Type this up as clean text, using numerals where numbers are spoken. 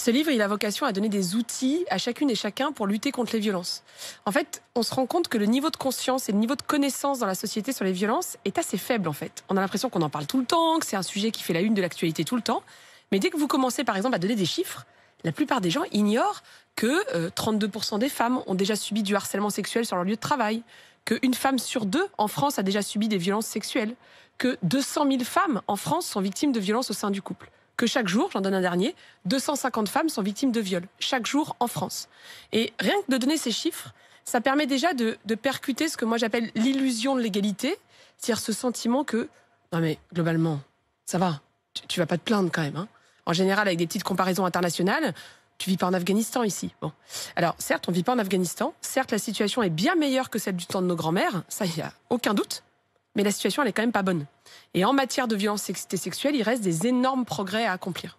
Ce livre, il a vocation à donner des outils à chacune et chacun pour lutter contre les violences. En fait, on se rend compte que le niveau de conscience et le niveau de connaissance dans la société sur les violences est assez faible, en fait. On a l'impression qu'on en parle tout le temps, que c'est un sujet qui fait la une de l'actualité tout le temps. Mais dès que vous commencez, par exemple, à donner des chiffres, la plupart des gens ignorent que 32% des femmes ont déjà subi du harcèlement sexuel sur leur lieu de travail, qu'une femme sur deux en France a déjà subi des violences sexuelles, que 200 000 femmes en France sont victimes de violences au sein du couple, que chaque jour, j'en donne un dernier, 250 femmes sont victimes de viols, chaque jour en France. Et rien que de donner ces chiffres, ça permet déjà de percuter ce que moi j'appelle l'illusion de l'égalité, c'est-à-dire ce sentiment que, non mais globalement, ça va, tu vas pas te plaindre quand même. Hein. En général, avec des petites comparaisons internationales, tu vis pas en Afghanistan ici. Bon. Alors, certes, on vit pas en Afghanistan, certes, la situation est bien meilleure que celle du temps de nos grands-mères, ça, il n'y a aucun doute, mais la situation, elle est quand même pas bonne. Et en matière de violence sexuelle, il reste des énormes progrès à accomplir.